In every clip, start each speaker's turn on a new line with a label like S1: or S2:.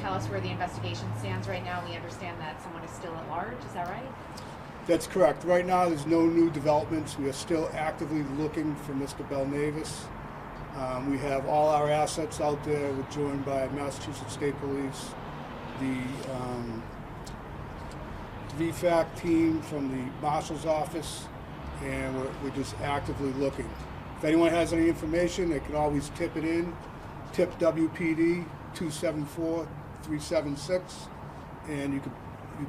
S1: tell us where the investigation stands right now? We understand that someone is still at large, is that right?
S2: That's correct. Right now, there's no new developments. We are still actively looking for Mr. Belnavis. We have all our assets out there. We're joined by Massachusetts State Police, the VFAC team from the Marshal's office, and we're just actively looking. If anyone has any information, they can always tip it in. Tip WPD 274-376, and you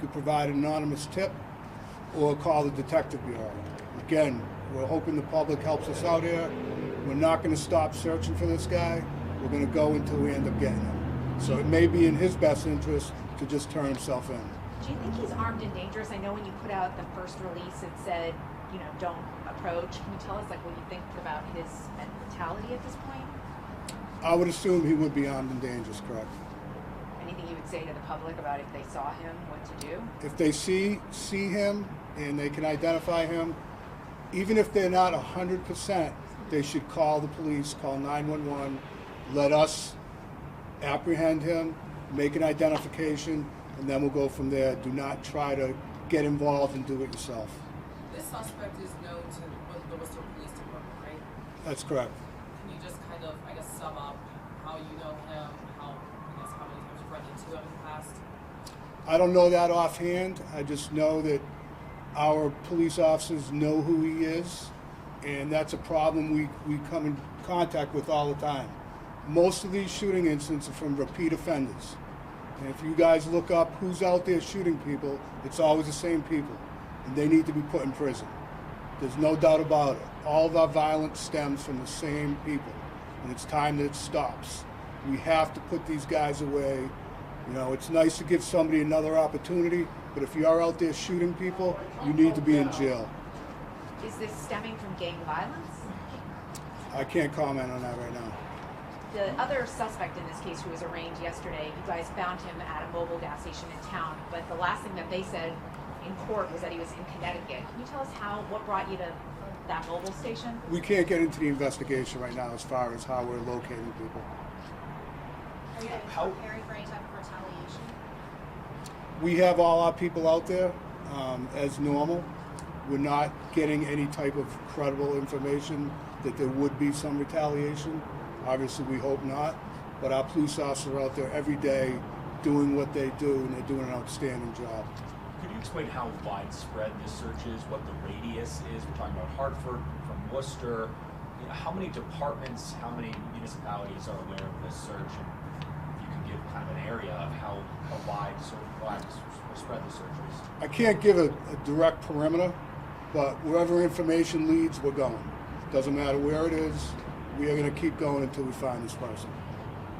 S2: could provide an anonymous tip or call the Detective Bureau. Again, we're hoping the public helps us out here. We're not going to stop searching for this guy. We're going to go until we end up getting him. So it may be in his best interest to just turn himself in.
S1: Do you think he's armed and dangerous? I know when you put out the first release, it said, you know, don't approach. Can you tell us like what you think about his mentality at this point?
S2: I would assume he would be armed and dangerous, correct.
S1: Anything you would say to the public about if they saw him, what to do?
S2: If they see him and they can identify him, even if they're not 100%, they should call the police, call 911, let us apprehend him, make an identification, and then we'll go from there. Do not try to get involved and do it yourself.
S3: This suspect is known to the Worcester Police Department, right?
S2: That's correct.
S3: Can you just kind of, I guess, sum up how you know him, how many times you've run into him in the past?
S2: I don't know that offhand. I just know that our police officers know who he is, and that's a problem we come in contact with all the time. Most of these shooting incidents are from repeat offenders. And if you guys look up who's out there shooting people, it's always the same people, and they need to be put in prison. There's no doubt about it. All of our violence stems from the same people, and it's time that it stops. We have to put these guys away. You know, it's nice to give somebody another opportunity, but if you are out there shooting people, you need to be in jail.
S1: Is this stemming from gang violence?
S2: I can't comment on that right now.
S1: The other suspect in this case who was arraigned yesterday, you guys found him at a mobile gas station in town, but the last thing that they said in court was that he was in Connecticut. Can you tell us what brought you to that mobile station?
S2: We can't get into the investigation right now as far as how we're locating people.
S4: Are you preparing for any type of retaliation?
S2: We have all our people out there as normal. We're not getting any type of credible information that there would be some retaliation. Obviously, we hope not, but our police officers are out there every day doing what they do, and they're doing an outstanding job.
S5: Could you explain how widespread this search is, what the radius is? We're talking about Hartford, from Worcester. You know, how many departments, how many municipalities are aware of this search? And if you can give kind of an area of how widespread the search is.
S2: I can't give a direct perimeter, but wherever information leads, we're going. Doesn't matter where it is. We are going to keep going until we find this person.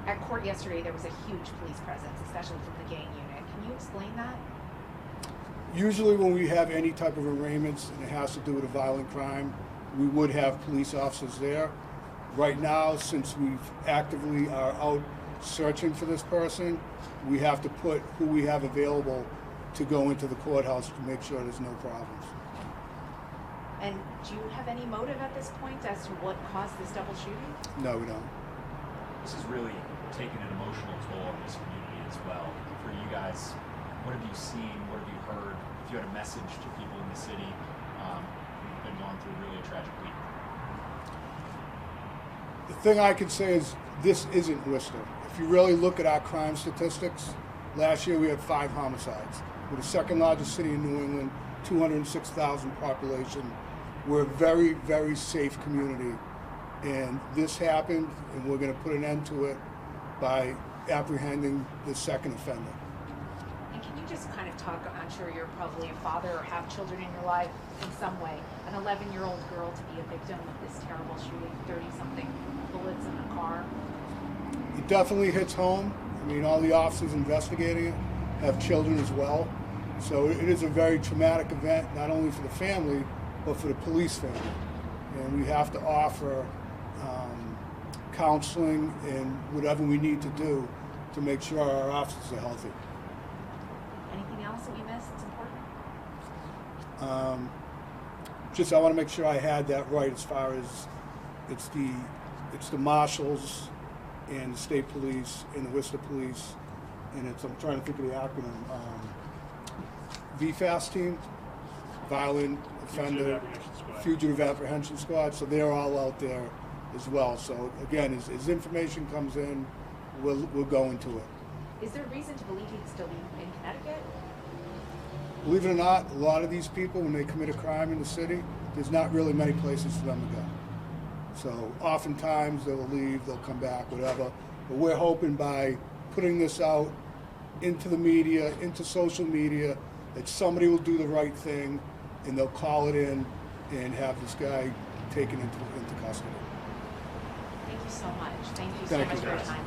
S1: At court yesterday, there was a huge police presence, especially from the gang unit. Can you explain that?
S2: Usually when we have any type of arraignments and it has to do with a violent crime, we would have police officers there. Right now, since we actively are out searching for this person, we have to put who we have available to go into the courthouse to make sure there's no problems.
S1: And do you have any motive at this point as to what caused this double shooting?
S2: No, we don't.
S5: This has really taken an emotional toll on this community as well. For you guys, what have you seen? What have you heard? If you had a message to people in the city, who've been going through really a tragic week.
S2: The thing I can say is this isn't Worcester. If you really look at our crime statistics, last year we had 5 homicides. We're the second largest city in New England, 206,000 population. We're a very, very safe community, and this happened, and we're going to put an end to it by apprehending the second offender.
S1: And can you just kind of talk, I'm sure you're probably a father or have children in your life in some way, an 11-year-old girl to be a victim of this terrible shooting, 30-something bullets in the car?
S2: It definitely hits home. I mean, all the officers investigating it have children as well. So it is a very traumatic event, not only for the family, but for the police family. And we have to offer counseling and whatever we need to do to make sure our officers are healthy.
S1: Anything else that we missed that's important?
S2: Just I want to make sure I had that right as far as it's the marshals and the state police and the Worcester police and I'm trying to think of the acronym, VFAST team, Violent Offender, Fugitive Apprehension Squad, so they're all out there as well. So again, as information comes in, we'll go into it.
S1: Is there reason to believe he could still be in Connecticut?
S2: Believe it or not, a lot of these people, when they commit a crime in the city, there's not really many places for them to go. So oftentimes they will leave, they'll come back, whatever. But we're hoping by putting this out into the media, into social media, that somebody will do the right thing and they'll call it in and have this guy taken into custody.
S1: Thank you so much. Thank you so
S2: Thank
S1: much
S2: you,
S1: for your
S2: guys.
S1: time.